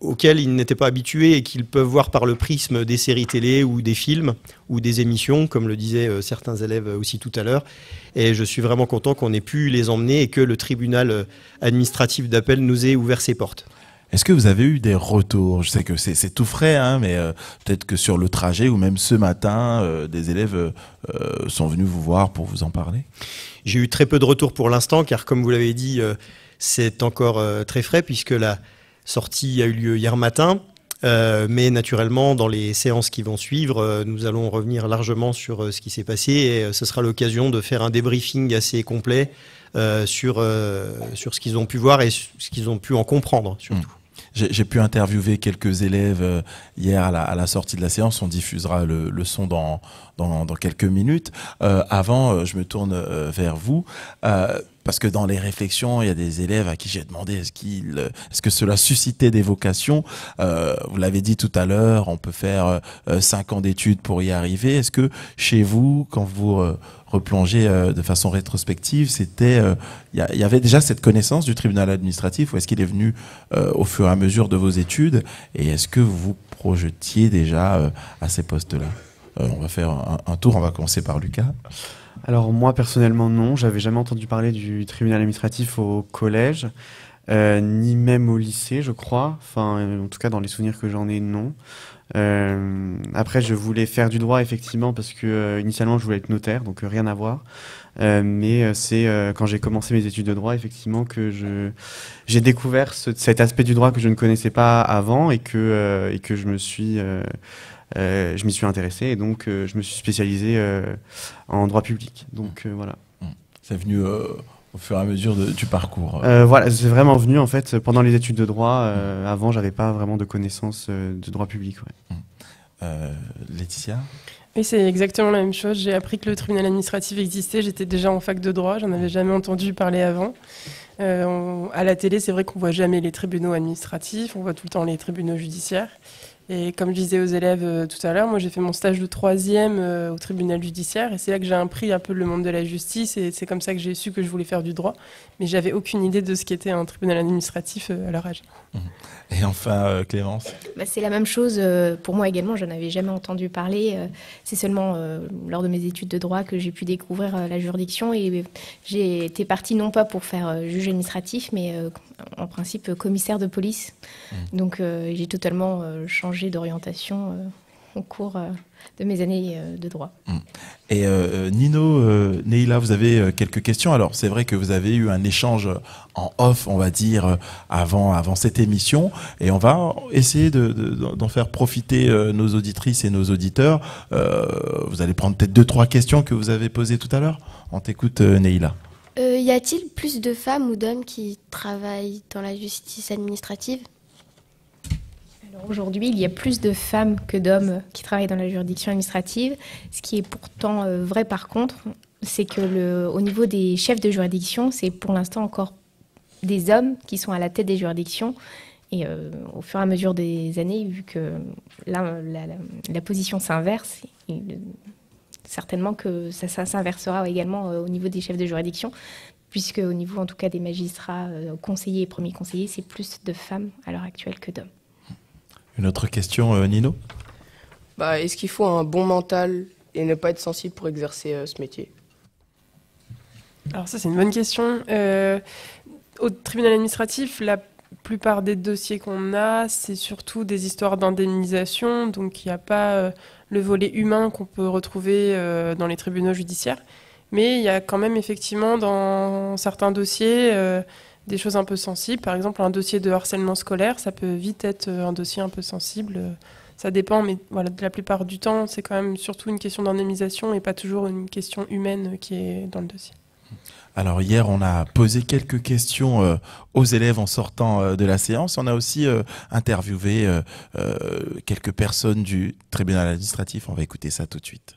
Speaker 13: auxquelles ils n'étaient pas habitués et qu'ils peuvent voir par le prisme des séries télé ou des films ou des émissions, comme le disaient certains élèves aussi tout à l'heure. Et je suis vraiment content qu'on ait pu les emmener et que le tribunal administratif d'appel nous ait ouvert ses portes.
Speaker 6: Est-ce que vous avez eu des retours? Je sais que c'est tout frais, hein, mais peut-être que sur le trajet ou même ce matin, des élèves sont venus vous voir pour vous en parler?
Speaker 13: J'ai eu très peu de retours pour l'instant, car comme vous l'avez dit, c'est encore très frais, puisque la sortie a eu lieu hier matin. Mais naturellement, dans les séances qui vont suivre, nous allons revenir largement sur ce qui s'est passé, et ce sera l'occasion de faire un débriefing assez complet sur ce qu'ils ont pu voir et ce qu'ils ont pu en comprendre, surtout.
Speaker 6: J'ai pu interviewer quelques élèves hier à la sortie de la séance. On diffusera le son dans quelques minutes. Avant, je me tourne vers vous. Parce que dans les réflexions, il y a des élèves à qui j'ai demandé est-ce que cela suscitait des vocations. Vous l'avez dit tout à l'heure, on peut faire 5 ans d'études pour y arriver. Est-ce que chez vous, quand vous replongez de façon rétrospective, il y avait déjà cette connaissance du tribunal administratif, ou est-ce qu'il est venu au fur et à mesure de vos études, et est-ce que vous vous projetiez déjà à ces postes-là? On va faire un tour, on va commencer par Lucas.
Speaker 7: Alors moi personnellement non, j'avais jamais entendu parler du tribunal administratif au collège, ni même au lycée je crois, enfin en tout cas dans les souvenirs que j'en ai non. Après je voulais faire du droit effectivement parce que initialement je voulais être notaire, donc rien à voir, mais c'est quand j'ai commencé mes études de droit effectivement que j'ai découvert cet aspect du droit que je ne connaissais pas avant, et que je m'y suis intéressé, et donc je me suis spécialisé en droit public. Donc voilà.
Speaker 6: C'est venu au fur et à mesure du parcours.
Speaker 7: Voilà, c'est vraiment venu en fait pendant les études de droit. Avant, j'avais pas vraiment de connaissances de droit public. Ouais.
Speaker 6: Laetitia?
Speaker 10: Oui, c'est exactement la même chose. J'ai appris que le tribunal administratif existait. J'étais déjà en fac de droit. J'en avais jamais entendu parler avant. À la télé, c'est vrai qu'on voit jamais les tribunaux administratifs, on voit tout le temps les tribunaux judiciaires. Et comme je disais aux élèves tout à l'heure, moi j'ai fait mon stage de 3e au tribunal judiciaire et c'est là que j'ai appris un peu le monde de la justice et c'est comme ça que j'ai su que je voulais faire du droit. Mais j'avais aucune idée de ce qu'était un tribunal administratif à leur âge.
Speaker 6: Et enfin, Clémence?
Speaker 9: C'est la même chose pour moi également, je n'avais jamais entendu parler. C'est seulement lors de mes études de droit que j'ai pu découvrir la juridiction et j'ai été partie non pas pour faire juge administratif, mais en principe commissaire de police. Donc j'ai totalement changé d'orientation au cours de mes années de droit.
Speaker 6: Et Nino, Neila, vous avez quelques questions. Alors c'est vrai que vous avez eu un échange en off, on va dire, avant cette émission, et on va essayer d'en faire profiter nos auditrices et nos auditeurs. Vous allez prendre peut-être 2-3 questions que vous avez posées tout à l'heure. On t'écoute, Neila.
Speaker 1: Y a-t-il plus de femmes ou d'hommes qui travaillent dans la justice administrative ?
Speaker 9: Aujourd'hui, il y a plus de femmes que d'hommes qui travaillent dans la juridiction administrative. Ce qui est pourtant vrai par contre, c'est que au niveau des chefs de juridiction, c'est pour l'instant encore des hommes qui sont à la tête des juridictions. Et au fur et à mesure des années, vu que là, la position s'inverse, certainement que ça s'inversera également au niveau des chefs de juridiction, puisque au niveau en tout cas des magistrats, conseillers et premiers conseillers, c'est plus de femmes à l'heure actuelle que d'hommes.
Speaker 6: Une autre question, Nino?
Speaker 11: Est-ce qu'il faut un bon mental et ne pas être sensible pour exercer ce métier?
Speaker 10: Alors ça, c'est une bonne question. Au tribunal administratif, la plupart des dossiers qu'on a, c'est surtout des histoires d'indemnisation, donc il n'y a pas le volet humain qu'on peut retrouver dans les tribunaux judiciaires. Mais il y a quand même effectivement dans certains dossiers des choses un peu sensibles. Par exemple, un dossier de harcèlement scolaire, ça peut vite être un dossier un peu sensible. Ça dépend, mais voilà, la plupart du temps, c'est quand même surtout une question d'indemnisation et pas toujours une question humaine qui est dans le dossier.
Speaker 6: Alors hier, on a posé quelques questions aux élèves en sortant de la séance. On a aussi interviewé quelques personnes du tribunal administratif. On va écouter ça tout de suite.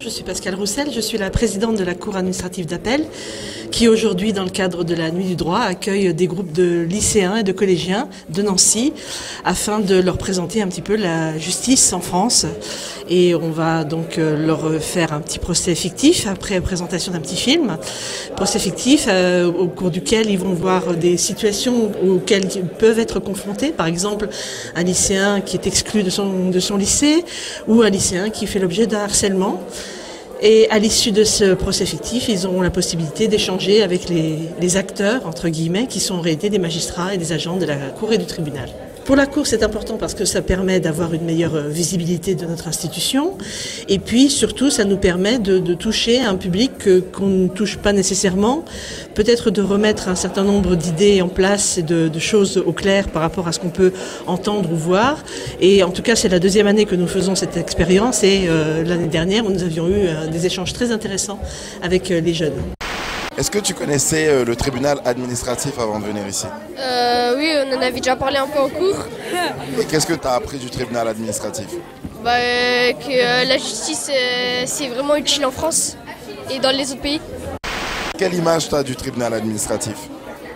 Speaker 14: Je suis Pascale Roussel, je suis la présidente de la Cour administrative d'appel qui aujourd'hui, dans le cadre de la Nuit du droit, accueille des groupes de lycéens et de collégiens de Nancy afin de leur présenter un petit peu la justice en France. Et on va donc leur faire un petit procès fictif après présentation d'un petit film. Procès fictif au cours duquel ils vont voir des situations auxquelles ils peuvent être confrontés. Par exemple, un lycéen qui est exclu de son lycée ou un lycéen qui fait l'objet d'un harcèlement. Et à l'issue de ce procès fictif, ils auront la possibilité d'échanger avec les acteurs, entre guillemets, qui sont en réalité des magistrats et des agents de la Cour et du tribunal. Pour la Cour, c'est important parce que ça permet d'avoir une meilleure visibilité de notre institution. Et puis, surtout, ça nous permet de toucher un public qu'on ne touche pas nécessairement. Peut-être de remettre un certain nombre d'idées en place et de choses au clair par rapport à ce qu'on peut entendre ou voir. Et en tout cas, c'est la 2e année que nous faisons cette expérience. Et l'année dernière, nous avions eu des échanges très intéressants avec les jeunes.
Speaker 15: Est-ce que tu connaissais le tribunal administratif avant de venir ici?
Speaker 16: Oui, on en avait déjà parlé un peu en cours.
Speaker 15: Et qu'est-ce que tu as appris du tribunal administratif?
Speaker 16: Que la justice, c'est vraiment utile en France et dans les autres pays.
Speaker 15: Quelle image tu as du tribunal administratif?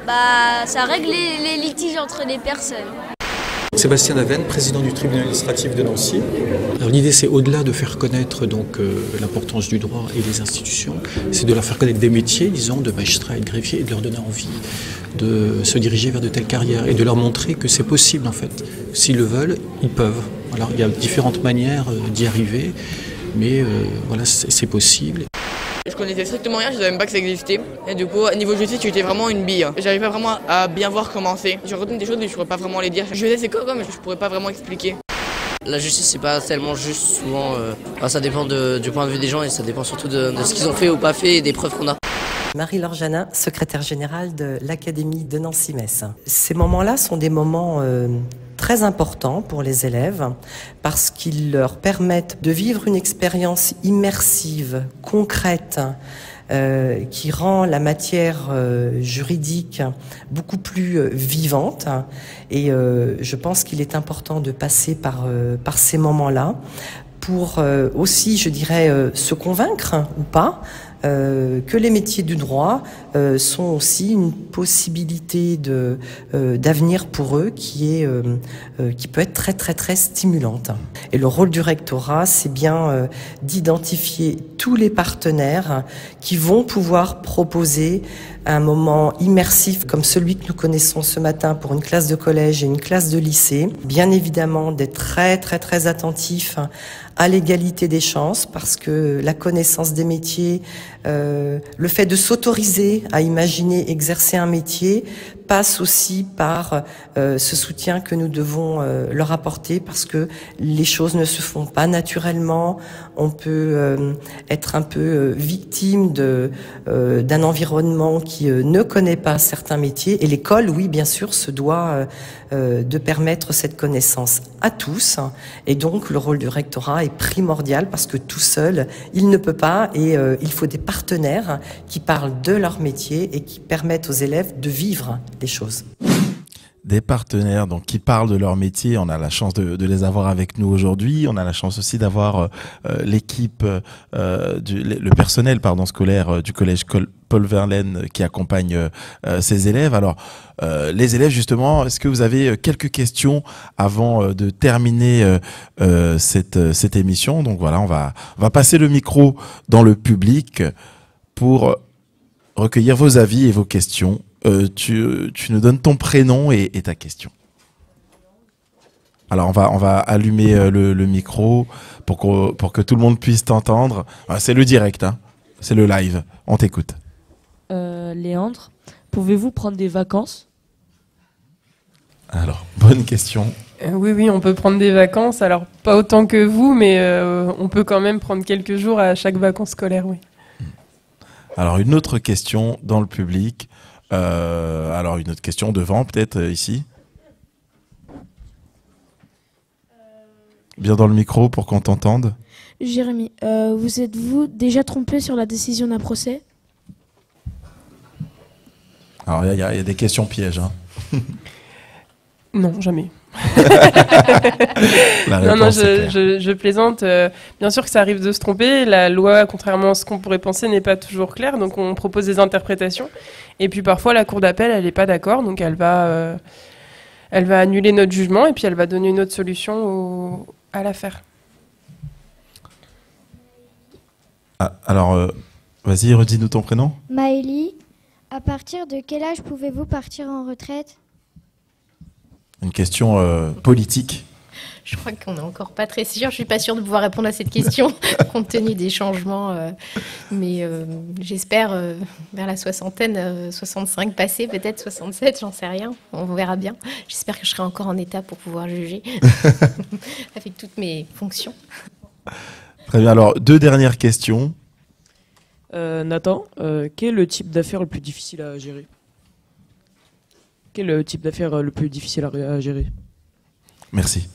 Speaker 16: Ça règle les litiges entre les personnes.
Speaker 17: Sébastien Daven, président du tribunal administratif de Nancy. Alors l'idée, c'est au-delà de faire connaître l'importance du droit et des institutions, c'est de leur faire connaître des métiers, disons, de magistrat et de greffier, et de leur donner envie de se diriger vers de telles carrières et de leur montrer que c'est possible en fait. S'ils le veulent, ils peuvent. Alors il y a différentes manières d'y arriver, mais voilà, c'est possible.
Speaker 18: Je connaissais strictement rien, je ne savais même pas que ça existait. Et du coup, niveau justice, j'étais vraiment une bille. J'arrivais pas vraiment à bien voir comment c'est. Je retiens des choses, mais je ne pourrais pas vraiment les dire. Je sais c'est quoi, mais je ne pourrais pas vraiment expliquer.
Speaker 8: La justice, c'est pas tellement juste, souvent. Ça dépend du point de vue des gens et ça dépend surtout de ce qu'ils ont fait ou pas fait et des preuves qu'on a.
Speaker 19: Marie-Laure Janin, secrétaire générale de l'Académie de Nancy-Metz. Ces moments-là sont des moments très importants pour les élèves parce qu'ils leur permettent de vivre une expérience immersive, concrète, qui rend la matière juridique beaucoup plus vivante. Et je pense qu'il est important de passer par ces moments-là pour aussi, je dirais, se convaincre ou pas que les métiers du droit sont aussi une possibilité d'avenir pour eux qui peut être très très très stimulante. Et le rôle du rectorat, c'est bien d'identifier tous les partenaires qui vont pouvoir proposer un moment immersif comme celui que nous connaissons ce matin pour une classe de collège et une classe de lycée. Bien évidemment, d'être très très très attentif à l'égalité des chances, parce que la connaissance des métiers, le fait de s'autoriser à imaginer exercer un métier passe aussi par ce soutien que nous devons leur apporter, parce que les choses ne se font pas naturellement. On peut être un peu victime d'un environnement qui ne connaît pas certains métiers, et l'école, oui, bien sûr, se doit de permettre cette connaissance à tous, et donc le rôle du rectorat est primordial, parce que tout seul, il ne peut pas, et il faut des partenaires qui parlent de leur métier et qui permettent aux élèves de vivre des choses.
Speaker 6: Des partenaires donc qui parlent de leur métier. On a la chance de les avoir avec nous aujourd'hui. On a la chance aussi d'avoir l'équipe, le personnel scolaire du collège Paul Verlaine qui accompagne ses élèves. Alors, les élèves, justement, est-ce que vous avez quelques questions avant de terminer cette émission? Donc voilà, on va passer le micro dans le public pour recueillir vos avis et vos questions. Tu nous donnes ton prénom et ta question. Alors on va allumer le micro pour que tout le monde puisse t'entendre. C'est le direct, hein. C'est le live. On t'écoute.
Speaker 20: Léandre, pouvez-vous prendre des vacances?
Speaker 6: Alors, bonne question.
Speaker 10: Oui, on peut prendre des vacances. Alors, pas autant que vous, mais on peut quand même prendre quelques jours à chaque vacances scolaires, oui.
Speaker 6: Alors, une autre question dans le public. Alors, une autre question devant, peut-être, ici. Bien dans le micro pour qu'on t'entende.
Speaker 21: Jérémy, vous êtes-vous déjà trompé sur la décision d'un procès?
Speaker 6: Alors, il y a des questions pièges. Hein.
Speaker 10: Non, jamais.
Speaker 6: Non,
Speaker 10: je plaisante. Bien sûr que ça arrive de se tromper. La loi, contrairement à ce qu'on pourrait penser, n'est pas toujours claire. Donc, on propose des interprétations. Et puis, parfois, la cour d'appel, elle n'est pas d'accord. Donc, elle va annuler notre jugement et puis elle va donner une autre solution à l'affaire.
Speaker 6: Alors, vas-y, redis-nous ton prénom.
Speaker 22: Maëlie, à partir de quel âge pouvez-vous partir en retraite?
Speaker 6: Une question politique.
Speaker 9: Je crois qu'on n'est encore pas très sûr. Je suis pas sûre de pouvoir répondre à cette question, compte tenu des changements. Mais j'espère vers la soixantaine, 65 passés, peut-être 67, j'en sais rien. On verra bien. J'espère que je serai encore en état pour pouvoir juger avec toutes mes fonctions.
Speaker 6: Très bien. Alors, deux dernières questions.
Speaker 20: Nathan, quel est le type d'affaires le plus difficile à gérer? Quel est le type d'affaires le plus difficile à gérer? Merci.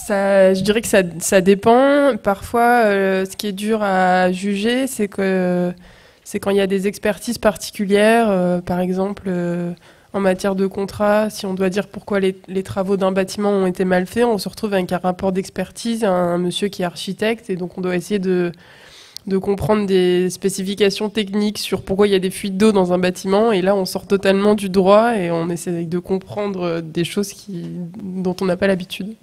Speaker 10: Je dirais que ça dépend. Parfois, ce qui est dur à juger, c'est quand il y a des expertises particulières. Par exemple, en matière de contrat, si on doit dire pourquoi les travaux d'un bâtiment ont été mal faits, on se retrouve avec un rapport d'expertise, un monsieur qui est architecte, et donc on doit essayer de comprendre des spécifications techniques sur pourquoi il y a des fuites d'eau dans un bâtiment. Et là, on sort totalement du droit et on essaie de comprendre des choses dont on n'a pas l'habitude.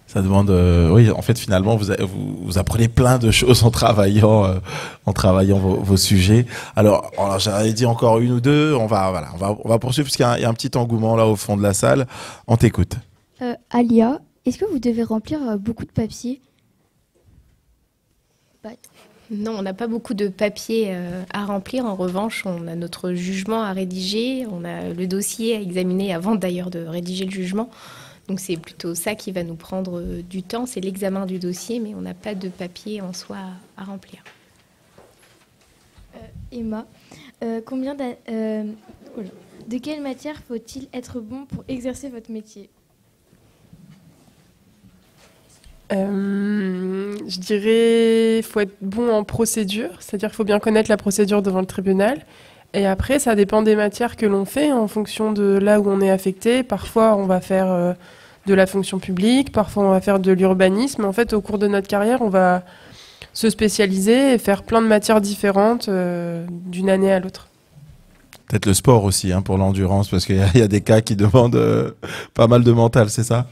Speaker 6: Ça demande... oui, en fait, finalement, vous apprenez plein de choses en travaillant vos sujets. Alors j'avais dit encore une ou deux. On va poursuivre puisqu'il y a un petit engouement là au fond de la salle. On t'écoute.
Speaker 22: Alia, est-ce que vous devez remplir beaucoup de papiers?
Speaker 9: Non, on n'a pas beaucoup de papiers à remplir. En revanche, on a notre jugement à rédiger. On a le dossier à examiner avant d'ailleurs de rédiger le jugement. Donc c'est plutôt ça qui va nous prendre du temps. C'est l'examen du dossier, mais on n'a pas de papier en soi à remplir.
Speaker 22: Emma, de quelle matière faut-il être bon pour exercer votre métier?
Speaker 10: Je dirais qu'il faut être bon en procédure, c'est-à-dire qu'il faut bien connaître la procédure devant le tribunal. Et après, ça dépend des matières que l'on fait en fonction de là où on est affecté. Parfois, on va faire de la fonction publique, parfois on va faire de l'urbanisme. En fait, au cours de notre carrière, on va se spécialiser et faire plein de matières différentes d'une année à l'autre.
Speaker 6: Peut-être le sport aussi pour l'endurance, parce qu'il y a des cas qui demandent pas mal de mental, c'est ça?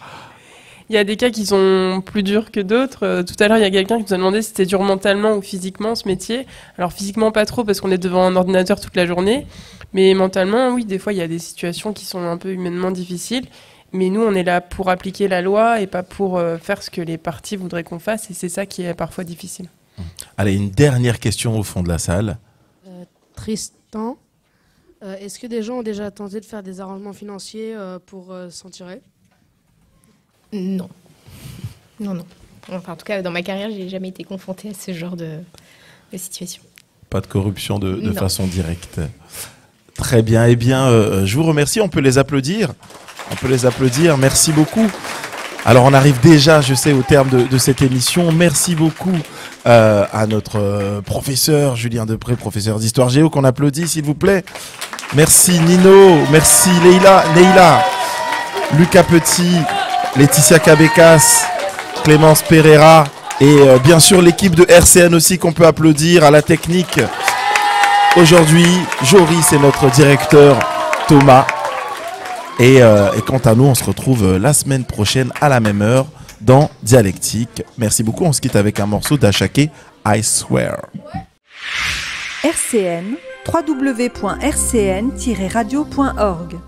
Speaker 10: Il y a des cas qui sont plus durs que d'autres. Tout à l'heure, il y a quelqu'un qui nous a demandé si c'était dur mentalement ou physiquement ce métier. Alors physiquement pas trop parce qu'on est devant un ordinateur toute la journée, mais mentalement oui, des fois il y a des situations qui sont un peu humainement difficiles. Mais nous on est là pour appliquer la loi et pas pour faire ce que les partis voudraient qu'on fasse, et c'est ça qui est parfois difficile.
Speaker 6: Allez, une dernière question au fond de la salle.
Speaker 2: Tristan, est-ce que des gens ont déjà tenté de faire des arrangements financiers pour s'en tirer?
Speaker 9: Non. Non. Enfin, en tout cas, dans ma carrière, j'ai jamais été confrontée à ce genre de situation.
Speaker 6: Pas de corruption de façon directe. Très bien. Eh bien, je vous remercie. On peut les applaudir. Merci beaucoup. Alors, on arrive déjà, je sais, au terme de cette émission. Merci beaucoup à notre professeur Julien Depré, professeur d'histoire géo, qu'on applaudit, s'il vous plaît. Merci Nino. Merci Neila, Lucas Petit, Laetitia Cabecas, Clémence Pereira et bien sûr l'équipe de RCN aussi qu'on peut applaudir, à la technique. Aujourd'hui, Joris est notre directeur, Thomas. Et quant à nous, on se retrouve la semaine prochaine à la même heure dans Dialectique. Merci beaucoup, on se quitte avec un morceau d'Achake, I Swear.
Speaker 3: RCN, www.rcn-radio.org